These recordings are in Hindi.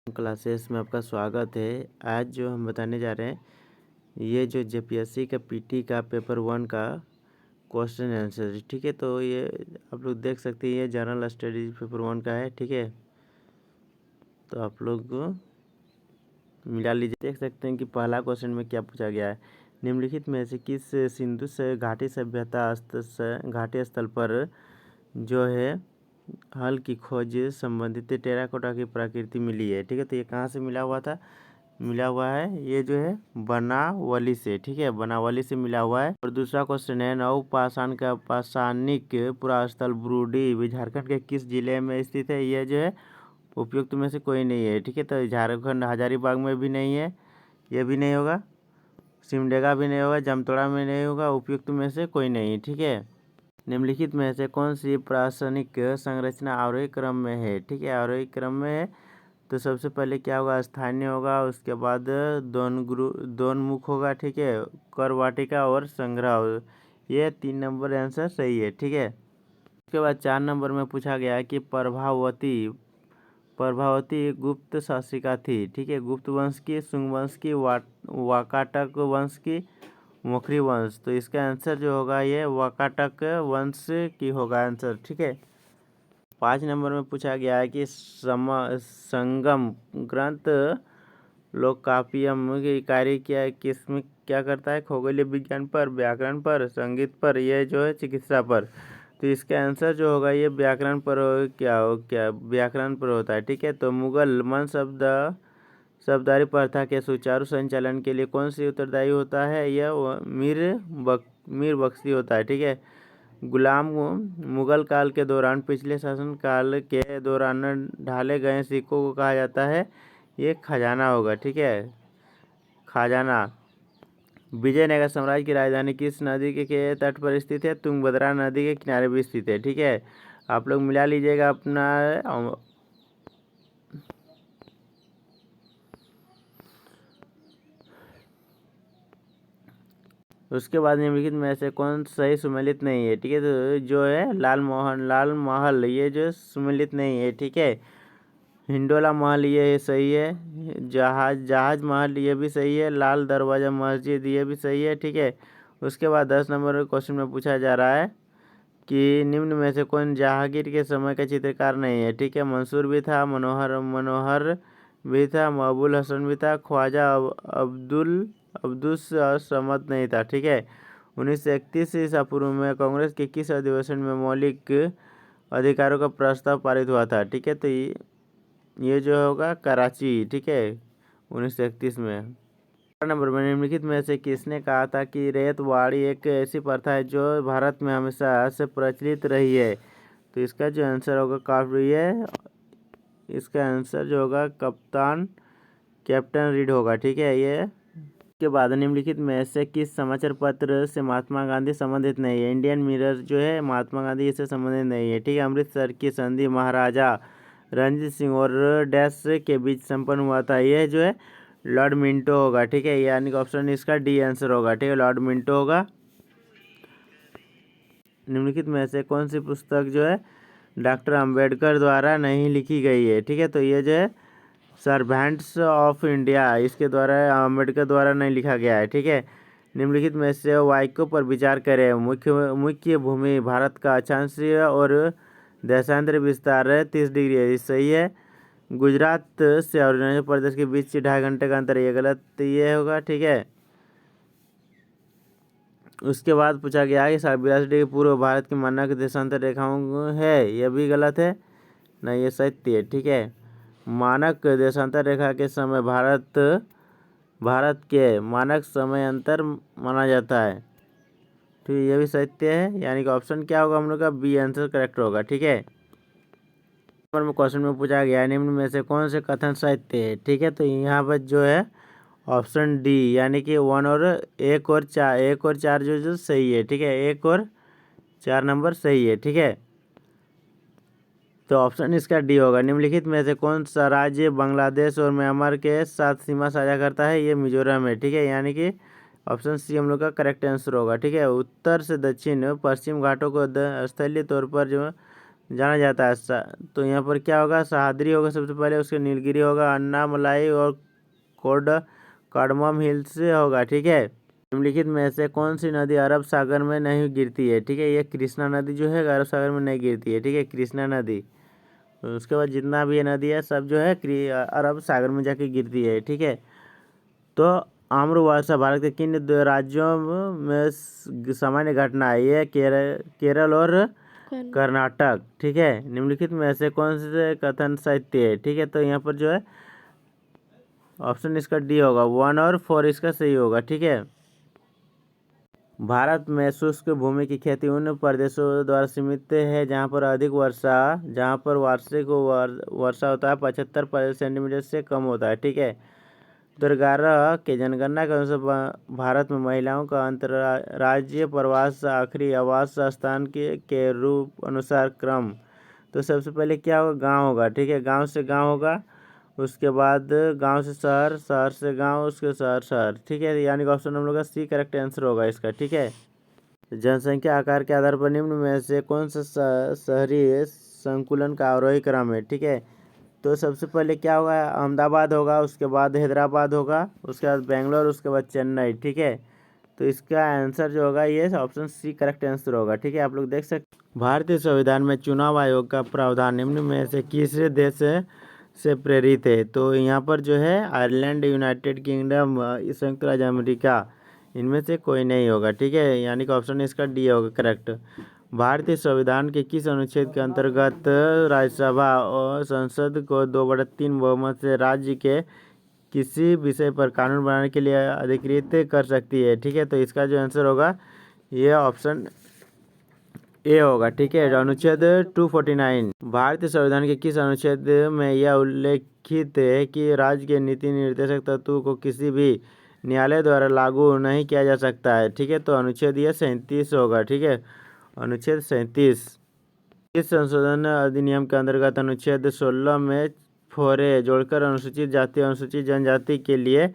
क्लासेस में आपका स्वागत है। आज जो हम बताने जा रहे हैं ये जो जेपीएससी का पीटी का पेपर 1 का क्वेश्चन आंसर, ठीक है। तो ये आप लोग देख सकते हैं, ये जनरल स्टडीज पेपर 1 का है, ठीक है। तो आप लोग मिला लीजिए। देख सकते हैं कि पहला क्वेश्चन में क्या पूछा गया है। निम्नलिखित में से किस सिंधु से घाटी सभ्यता घाटी स्थल पर जो है हल की खोज संबंधित टेराकोटा की प्रकृति मिली है, ठीक है। तो ये कहाँ से मिला हुआ है, ये जो है बनावली से, ठीक है, बनावली से मिला हुआ है। और दूसरा क्वेश्चन है, नवपाषाण का पाषाणिक पुरास्थल ब्रूडी भी झारखंड के किस जिले में स्थित है। ये जो है उपयुक्त में से कोई नहीं है, ठीक है। तो झारखंड हजारीबाग में भी नहीं है, ये भी नहीं होगा, सिमडेगा भी नहीं होगा, जामताड़ा में नहीं होगा, उपयुक्त में से कोई नहीं, ठीक है। निम्नलिखित में से कौन सी प्रासनिक संरचना आरोही क्रम में है, ठीक है, आरोही क्रम में है। तो सबसे पहले क्या होगा, स्थानीय होगा, उसके बाद दोनमुख होगा, ठीक है, कर वाटिका और संग्रह। ये 3 नंबर आंसर सही है, ठीक है। उसके बाद 4 नंबर में पूछा गया है कि प्रभावती गुप्त शासिका थी, ठीक है। गुप्त वंश की, शुंग वंश की, वाकाटक वंश की, मुखरी वंश। तो इसका आंसर जो होगा ये वाकाटक वंश की होगा आंसर, ठीक है। 5 नंबर में पूछा गया है कि संगम ग्रंथ लोकापियम की कार्य किसमें क्या करता है। खगोलीय विज्ञान पर, व्याकरण पर, संगीत पर, यह जो है चिकित्सा पर। तो इसका आंसर जो होगा ये व्याकरण पर क्या व्याकरण पर होता है, ठीक है। तो मुगल मन शब्दारी प्रथा के सुचारू संचालन के लिए कौन सी उत्तरदायी होता है। यह मीर बख्शी होता है, ठीक है। गुलाम मुगल काल के दौरान पिछले शासन काल के दौरान ढाले गए सिक्कों को कहा जाता है, ये खजाना होगा, ठीक है, खजाना। विजयनगर साम्राज्य की राजधानी किस नदी के तट पर स्थित है। तुंगभद्रा नदी के किनारे भी स्थित है, ठीक है। आप लोग मिला लीजिएगा अपना। उसके बाद निम्नलिखित में से कौन सही सुमेलित नहीं है, ठीक है। तो जो है लाल महल ये जो सुमेलित नहीं है, ठीक है। हिंडोला महल ये सही है, जहाज महल ये भी सही है, लाल दरवाजा मस्जिद ये भी सही है, ठीक है। उसके बाद 10 नंबर क्वेश्चन में पूछा जा रहा है कि निम्न में से कौन जहांगीर के समय का चित्रकार नहीं है, ठीक है। मंसूर भी था, मनोहर भी था, मकबूल हसन भी था, ख्वाजा अब्दुस समद नहीं था, ठीक है। 1931 ईसा पूर्व में कांग्रेस के किस अधिवेशन में मौलिक अधिकारों का प्रस्ताव पारित हुआ था, ठीक है। तो ये जो होगा कराची, ठीक है, 1931 में। नंबर में निम्नलिखित में से किसने कहा था कि रैयतवाड़ी एक ऐसी प्रथा है जो भारत में हमेशा से प्रचलित रही है। तो इसका जो आंसर होगा काफी है, इसका आंसर जो होगा कैप्टन रीड होगा, ठीक है। ये के बाद निम्नलिखित में से किस समाचार पत्र से महात्मा गांधी संबंधित नहीं है। इंडियन मिरर जो है महात्मा गांधी इससे संबंधित नहीं है, ठीक है। अमृतसर की संधि महाराजा रणजीत सिंह और डैश के बीच संपन्न हुआ था, यह जो है लॉर्ड मिंटो होगा, ठीक है। यानी कि ऑप्शन इसका डी आंसर होगा, ठीक है, लॉर्ड मिंटो होगा। निम्नलिखित में से कौन सी पुस्तक जो है डॉक्टर अंबेडकर द्वारा नहीं लिखी गई है, ठीक है। तो ये जो है सर्वेंट्स ऑफ इंडिया, इसके द्वारा अंबेडकर द्वारा नहीं लिखा गया है, ठीक है। निम्नलिखित में से वाक्यों पर विचार करें। मुख्य भूमि भारत का अक्षांशीय और देशांतर विस्तार 30 डिग्री है, सही है। गुजरात से अरुणाचल प्रदेश के बीच 2.5 घंटे का अंतर, ये गलत ये होगा, ठीक है। उसके बाद पूछा गया है कि 82 डिग्री पूर्व भारत की मानक देशांतर रेखाओं है, यह भी गलत है, नहीं ये सत्य है, ठीक है। मानक देशांतर रेखा के समय भारत के मानक समय अंतर माना जाता है, ठीक है, यह भी सत्य है। यानी कि ऑप्शन क्या होगा हम लोग का बी आंसर करेक्ट होगा, ठीक है। नंबर में क्वेश्चन में पूछा गया है निम्न में से कौन से कथन सत्य है, ठीक है। तो यहाँ पर जो है ऑप्शन डी यानी कि 1 और 1 और 4 जो सही है, ठीक है, 1 और 4 नंबर सही है, ठीक है। तो ऑप्शन इसका डी होगा। निम्नलिखित में से कौन सा राज्य बांग्लादेश और म्यांमार के साथ सीमा साझा करता है, ये मिजोरम है, ठीक है। यानी कि ऑप्शन सी हम लोग का करेक्ट आंसर होगा, ठीक है। उत्तर से दक्षिण पश्चिम घाटों को स्थलीय तौर पर जो जाना जाता है। तो यहाँ पर क्या होगा, सह्याद्री होगा सबसे पहले, उसके नीलगिरी होगा, अन्नामलाई और कोड कार्डमम हिल्स होगा। ठीक है, निम्नलिखित में से कौन सी नदी अरब सागर में नहीं गिरती है? ठीक है, ये कृष्णा नदी जो है अरब सागर में नहीं गिरती है। ठीक है, कृष्णा नदी। उसके बाद जितना भी ये नदी है सब जो है अरब सागर में जाके गिरती है। ठीक है, तो आम्र वर्षा भारत के किन राज्यों में सामान्य घटना है? ये केरल और कर्नाटक। ठीक है, निम्नलिखित में से कौन से कथन सत्य है? ठीक है, तो यहाँ पर जो है ऑप्शन इसका डी होगा, 1 और 4 इसका सही होगा। ठीक है, भारत में शुष्क भूमि की खेती उन प्रदेशों द्वारा सीमित है जहाँ पर अधिक वर्षा, जहाँ पर वार्षिक वर्षा होता है 75 सेंटीमीटर से कम होता है। ठीक है, 2011 के जनगणना के अनुसार भारत में महिलाओं का अंतर्राज्यीय प्रवास आखिरी आवास स्थान के रूप अनुसार क्रम। तो सबसे पहले क्या होगा, गांव होगा। ठीक है, गांव से गांव होगा, उसके बाद गांव से शहर, शहर से गांव, उसके शहर। ठीक है, यानी कि ऑप्शन हम लोग का सी करेक्ट आंसर होगा इसका। ठीक है, जनसंख्या आकार के आधार पर निम्न में से कौन सा शहरी संकुलन का आरोही क्रम है? ठीक है, तो सबसे पहले क्या होगा, अहमदाबाद होगा, उसके बाद हैदराबाद होगा, उसके बाद बेंगलोर, उसके बाद चेन्नई। ठीक है, तो इसका आंसर जो होगा ये ऑप्शन सी करेक्ट आंसर होगा। ठीक है, आप लोग देख सकते भारतीय संविधान में चुनाव आयोग का प्रावधान निम्न में से किस देश से प्रेरित है? तो यहाँ पर जो है आयरलैंड, यूनाइटेड किंगडम, संयुक्त राज्य अमेरिका, इनमें से कोई नहीं होगा। ठीक है, यानी कि ऑप्शन इसका डी होगा करेक्ट। भारतीय संविधान के किस अनुच्छेद के अंतर्गत राज्यसभा और संसद को 2/3 बहुमत से राज्य के किसी विषय पर कानून बनाने के लिए अधिकृत कर सकती है? ठीक है, तो इसका जो आंसर होगा ये ऑप्शन ए होगा। ठीक है, अनुच्छेद 249। भारतीय संविधान के किस अनुच्छेद में यह उल्लेखित है कि राज्य के नीति निर्देशक तत्वों को किसी भी न्यायालय द्वारा लागू नहीं किया जा सकता है? ठीक है, तो अनुच्छेद यह 37 होगा। ठीक है, अनुच्छेद 37। इस संशोधन अधिनियम के अंतर्गत अनुच्छेद 16 में फोरे जोड़कर अनुसूचित जाति, अनुसूचित जनजाति के लिए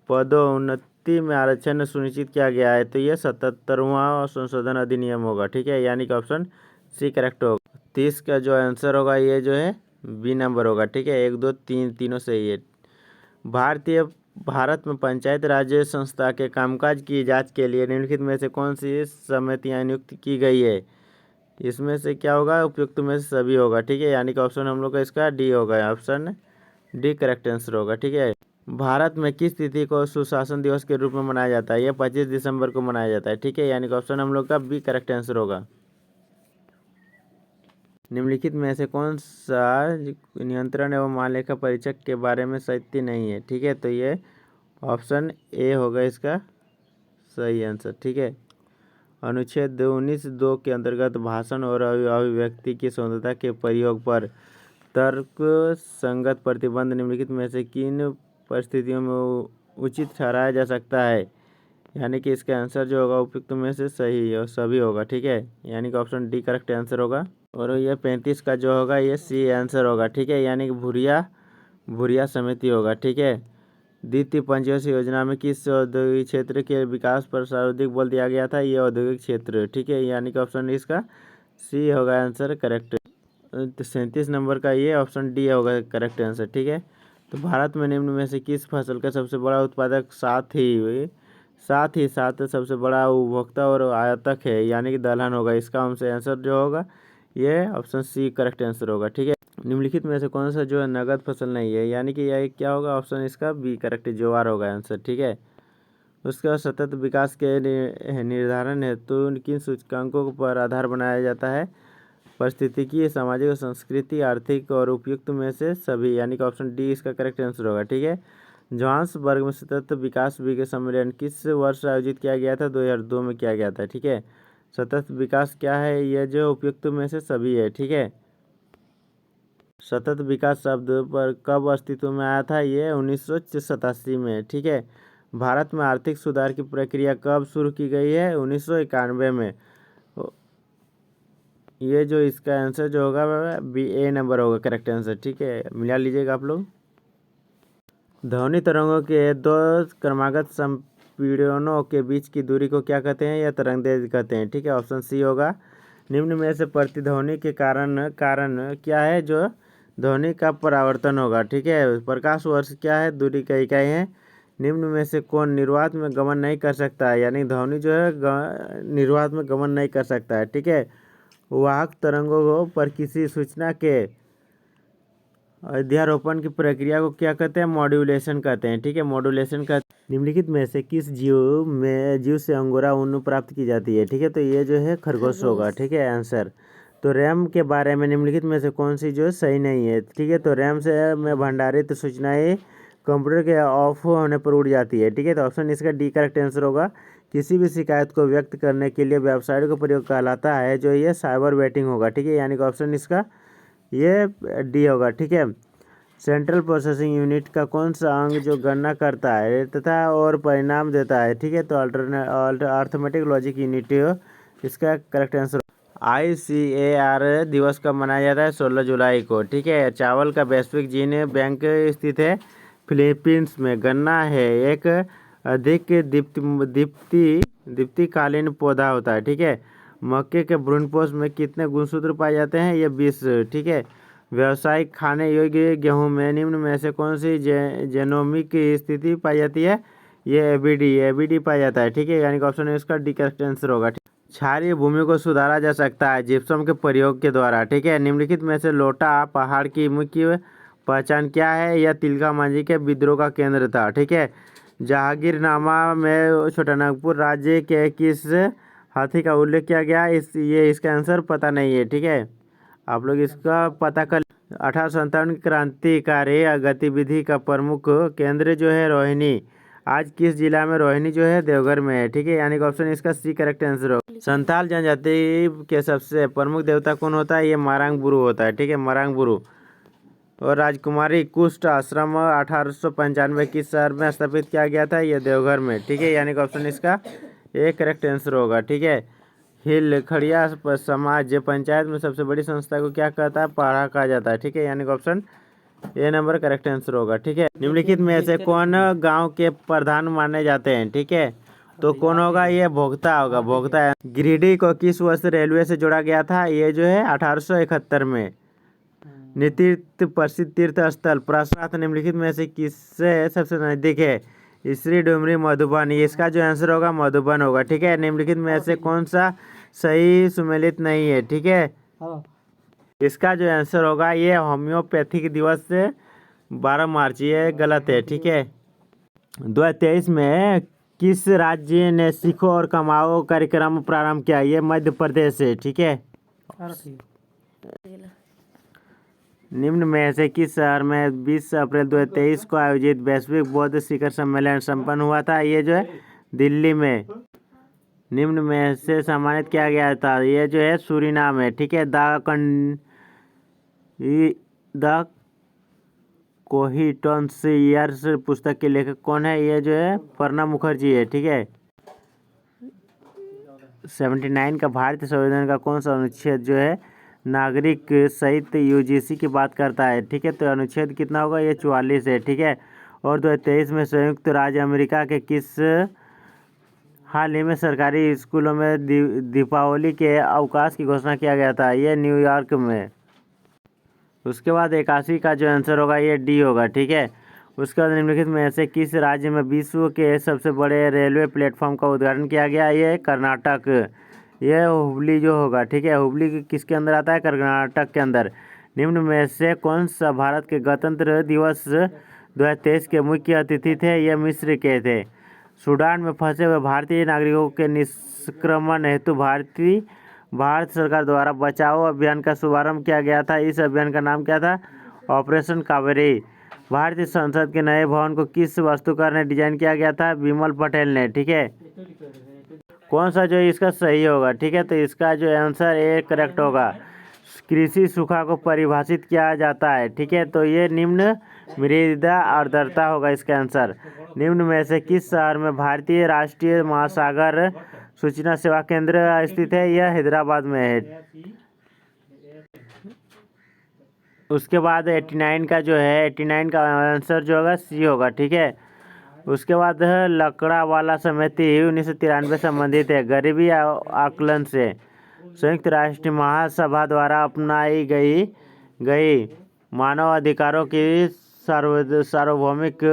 पदोन्नति में आरक्षण सुनिश्चित किया गया है। तो ये 77वां संशोधन अधिनियम होगा। ठीक है, यानी कि ऑप्शन सी करेक्ट होगा। 30 का जो आंसर होगा ये जो है बी नंबर होगा। ठीक है, 1 2 3 तीनों सही है। भारत में पंचायत राज संस्था के कामकाज की जांच के लिए निम्नलिखित में से कौन सी समितियां नियुक्त की गई है? इसमें से क्या होगा, उपयुक्त में से सभी होगा। ठीक है, यानी कि ऑप्शन हम लोग का इसका डी होगा, ऑप्शन डी करेक्ट आंसर होगा। ठीक है, भारत में किस तिथि को सुशासन दिवस के रूप में मनाया जाता है? यह 25 दिसंबर को मनाया जाता है। ठीक है, यानी कि ऑप्शन हम लोग का बी करेक्ट आंसर होगा। निम्नलिखित में से कौन सा नियंत्रण एवं महालेखा परीक्षक के बारे में सत्य नहीं है? ठीक है, तो ये ऑप्शन ए होगा इसका सही आंसर। ठीक है, अनुच्छेद 19(2) के अंतर्गत भाषण और अभिव्यक्ति की स्वतंत्रता के प्रयोग पर तर्क संगत प्रतिबंध निम्नलिखित में से किन परिस्थितियों में उचित ठहराया जा सकता है? यानी कि इसका आंसर जो होगा उपयुक्त में से सही और सभी होगा। ठीक है, यानी कि ऑप्शन डी करेक्ट आंसर होगा। और ये 35 का जो होगा ये सी आंसर होगा। ठीक है, यानी कि भूरिया समिति होगा। ठीक है, द्वितीय पंचवर्षीय योजना में किस औद्योगिक क्षेत्र के विकास पर सर्वाधिक बल दिया गया था? ये औद्योगिक क्षेत्र। ठीक है, यानी कि ऑप्शन इसका सी होगा आंसर करेक्ट। तो 37 नंबर का ये ऑप्शन डी होगा करेक्ट आंसर। ठीक है, तो भारत में निम्न में से किस फसल का सबसे बड़ा उत्पादक साथ सबसे बड़ा उपभोक्ता और आयातक है? यानी कि दलहन होगा। इसका हमसे आंसर जो होगा ये ऑप्शन सी करेक्ट आंसर होगा। ठीक है, निम्नलिखित में से कौन सा जो है नगद फसल नहीं है? यानी कि यह क्या होगा, ऑप्शन इसका बी करेक्ट ज्वार होगा आंसर। ठीक है, उसका सतत विकास के निर्धारण हेतु किन सूचकांकों पर आधार बनाया जाता है? परिस्थितिकी, सामाजिक, संस्कृति, आर्थिक और उपयुक्त में से सभी, यानी कि ऑप्शन डी इसका करेक्ट आंसर होगा। ठीक है, जोहान्सबर्ग में सतत विकास सम्मेलन किस वर्ष आयोजित किया गया था? 2002 में किया गया था। ठीक है, सतत विकास क्या है, यह जो उपयुक्त में से सभी है। ठीक है, सतत विकास शब्द पर कब अस्तित्व में आया था? ये 1987 में। ठीक है, भारत में आर्थिक सुधार की प्रक्रिया कब शुरू की गई है? 1991 में। ये जो इसका आंसर जो होगा बी ए नंबर होगा करेक्ट आंसर। ठीक है, मिला लीजिएगा आप लोग। ध्वनि तरंगों के दो क्रमागत संपीड़नों के बीच की दूरी को क्या कहते हैं? या तरंगदैर्घ्य कहते हैं। ठीक है, ऑप्शन सी होगा। निम्न में से प्रतिध्वनि के कारण कारण क्या है जो ध्वनि का परावर्तन होगा, ठीक है। प्रकाश वर्ष क्या है, दूरी का इकाई है। निम्न में से कौन निर्वात में गमन नहीं कर सकता है, यानी ध्वनि जो है निर्वात में गमन नहीं कर सकता है, ठीक है। वाहक तरंगों पर किसी सूचना के अध्यारोपण की प्रक्रिया को क्या कहते हैं, मॉड्यूलेशन कहते हैं, ठीक है, मॉड्यूलेशन का। निम्नलिखित में से किस जीव से अंगोरा ऊन प्राप्त की जाती है, ठीक है, तो ये जो है खरगोश होगा, ठीक है आंसर। तो रैम के बारे में निम्नलिखित में से कौन सी जो सही नहीं है, ठीक है, तो रैम से में भंडारित सूचनाएं कंप्यूटर के ऑफ होने पर उड़ जाती है, ठीक है, तो ऑप्शन इसका डी करेक्ट आंसर होगा। किसी भी शिकायत को व्यक्त करने के लिए वेबसाइट का प्रयोग कहलाता है, जो ये साइबर बेटिंग होगा, ठीक है, यानी कि ऑप्शन इसका ये डी होगा, ठीक है। सेंट्रल प्रोसेसिंग यूनिट का कौन सा अंग जो गणना करता है तथा और परिणाम देता है, ठीक है, तो अर्थमेटिक लॉजिक यूनिट इसका करेक्ट आंसर। ICAR दिवस कब मनाया जाता है, 16 जुलाई को, ठीक है। चावल का वैश्विक जीन बैंक स्थित है फिलीपींस में। गन्ना है एक अधिक दीप्तिकालीन पौधा होता है, ठीक है। मक्के के भ्रूणपोष में कितने गुणसूत्र पाए जाते हैं, ये 20, ठीक है। व्यावसायिक खाने योग्य गेहूं में निम्न में से कौन सी जेनोमिक स्थिति पाई जाती है, ये एबीडी पाया जाता है, ठीक है, यानी कि ऑप्शन इसका डी करेक्ट आंसर होगा। क्षारीय भूमि को सुधारा जा सकता है जिप्सम के प्रयोग के द्वारा, ठीक है। निम्नलिखित में से लोटा पहाड़ की मुख्य पहचान क्या है, यह तिलका मांझी के विद्रोह का केंद्र था, ठीक है। जहांगीरनामा में छोटानागपुर राज्य के किस हाथी का उल्लेख किया गया, इसका आंसर पता नहीं है, ठीक है, आप लोग इसका पता कर। 1857 की क्रांतिकारी गतिविधि का प्रमुख केंद्र जो है रोहिणी, आज किस जिला में रोहिणी जो है, देवघर में है, ठीक है, यानी कि ऑप्शन इसका सी करेक्ट आंसर होगा। संथाल जनजाति के सबसे प्रमुख देवता कौन होता है, ये मारांग बुरु होता है, ठीक है, मारांग बुरु। और राजकुमारी कुष्ठ आश्रम 1895 किस शहर में स्थापित किया गया था, ये देवघर में, ठीक है, यानी कि ऑप्शन इसका एक करेक्ट आंसर होगा, ठीक है। हिलखड़िया समाज पंचायत में सबसे बड़ी संस्था को क्या कहता है, पाढ़ा कहा जाता है, ठीक है, यानी कि option A number correct answer होगा, ठीक है। निम्नलिखित में से कौन गांव के प्रधान माने जाते हैं, ठीक है, तो कौन होगा, ये भोक्ता होगा, भोक्ता। गिरिडीह को किस वर्ष रेलवे से जोड़ा गया था, ये जो है 1871 में। नितीर्थ प्रसिद्ध तीर्थ स्थल प्रश्नार्थ निम्नलिखित में से किससे सबसे नजदीक है, श्री डुमरी मधुबन, इसका जो आंसर होगा मधुबन होगा, ठीक है। निम्नलिखित में से कौन सा सही सुमेलित नहीं है, ठीक है, इसका जो आंसर होगा ये होम्योपैथिक दिवस से 12 मार्च, ये गलत है, ठीक है। 2023 में किस राज्य ने सीखो और कमाओ कार्यक्रम प्रारंभ किया, ये मध्य प्रदेश है, ठीक है। निम्न में से किस शहर में 20 अप्रैल 2023 को आयोजित वैश्विक बौद्ध शिखर सम्मेलन संपन्न हुआ था, ये जो है दिल्ली में। निम्न में से सम्मानित किया गया था, ये जो है सूरीनाम है, ठीक है। द कोहिटोन्सियर्स पुस्तक के लेखक कौन है, ये जो है प्रणब मुखर्जी है, ठीक है। 79 का भारतीय संविधान का कौन सा अनुच्छेद जो है नागरिक सहित UGC की बात करता है, ठीक है, तो अनुच्छेद कितना होगा, ये 44 है, ठीक है। और 2023 में संयुक्त राज्य अमेरिका के किस हाल ही में सरकारी स्कूलों में दीपावली के अवकाश की घोषणा किया गया था, ये न्यूयॉर्क में। उसके बाद 81 का जो आंसर होगा ये डी होगा, ठीक है। उसके बाद निम्नलिखित में से किस राज्य में विश्व के सबसे बड़े रेलवे प्लेटफॉर्म का उद्घाटन किया गया, ये कर्नाटक, ये हुबली जो होगा, ठीक है। हुबली किसके अंदर आता है, कर्नाटक के अंदर। निम्न में से कौन सा भारत के गणतंत्र दिवस 2023 के मुख्य अतिथि थे, ये मिस्र के थे। सूडान में फंसे हुए भारतीय नागरिकों के निष्क्रमण हेतु भारत सरकार द्वारा बचाओ अभियान का शुभारंभ किया गया था, इस अभियान का नाम क्या था, ऑपरेशन कावेरी। भारतीय संसद के नए भवन को किस वास्तुकार ने डिजाइन किया गया था, विमल पटेल ने, ठीक है। कौन सा जो इसका सही होगा, ठीक है, तो इसका जो आंसर ए करेक्ट होगा। कृषि सूखा को परिभाषित किया जाता है, ठीक है, तो ये निम्न मृदा आर्द्रता होगा इसका आंसर। निम्न में से किस शहर में भारतीय राष्ट्रीय महासागर सूचना सेवा केंद्र स्थित है, यह हैदराबाद में है। उसके बाद 89 का जो है 89 का आंसर जो होगा सी होगा, ठीक है। उसके बाद लकड़ा वाला समिति 1993 संबंधित है गरीबी आकलन से। संयुक्त राष्ट्र महासभा द्वारा अपनाई गई मानव अधिकारों की सार्वभौमिक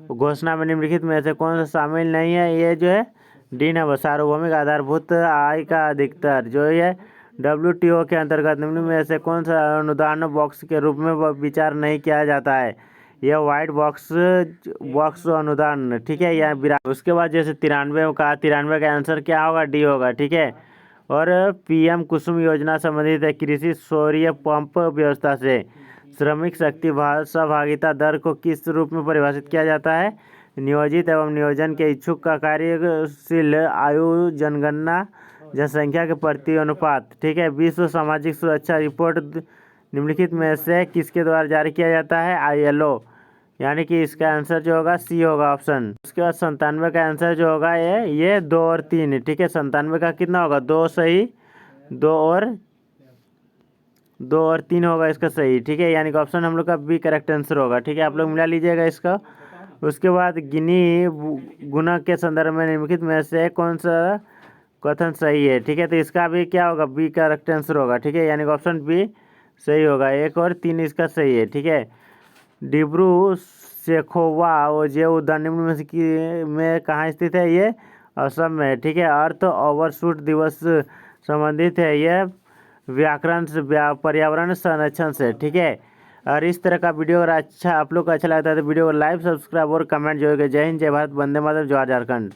घोषणा में निम्नलिखित में से कौन सा शामिल नहीं है? ये जो है डी नंबर, सार्वभौमिक आधारभूत आय का अधिकतर जो है WTO के अंतर्गत निम्न में से कौन सा अनुदान बॉक्स के रूप में विचार नहीं किया जाता है? यह वाइट बॉक्स अनुदान, ठीक है। या उसके बाद जैसे 93 का 93 का आंसर क्या होगा? डी होगा, ठीक है। और PM कुसुम योजना संबंधित है कृषि सौर पंप व्यवस्था से श्रमिक शक्ति सहभागिता दर को किस रूप में परिभाषित किया जाता है? नियोजित एवं नियोजन के इच्छुक का कार्यशील आयु जनगणना जनसंख्या के प्रति अनुपात, ठीक है। विश्व सामाजिक सुरक्षा रिपोर्ट निम्नलिखित में से किसके द्वारा जारी किया जाता है? ILO, यानी कि इसका आंसर जो होगा सी होगा ऑप्शन। उसके बाद 97 का आंसर जो होगा ये 2 और 3, ठीक है। 97 का कितना होगा? 2 सही, 2 और 3 होगा इसका सही, ठीक है। यानी कि ऑप्शन हम लोग का बी करेक्ट आंसर होगा, ठीक है। आप लोग मिला लीजिएगा इसका। उसके बाद गिनी गुणक के संदर्भ में निम्नलिखित में से कौन सा कथन सही है? ठीक है, तो इसका भी क्या होगा? बी करेक्ट आंसर होगा, ठीक है। यानी कि ऑप्शन बी सही होगा। 1 और 3 इसका सही है, ठीक है। डिब्रू सेखोवा जे उद्यान निम्न में कहाँ स्थित है? ये असम में, ठीक है। अर्थ ओवरशूट दिवस संबंधित है ये व्याकरण पर्यावरण संरक्षण से, ठीक है। और इस तरह का वीडियो अगर आप लोग को अच्छा लगता है तो वीडियो को लाइक, सब्सक्राइब और कमेंट जरूर करें। जय हिंद, जय भारत, वंदे मातरम, जय झारखंड।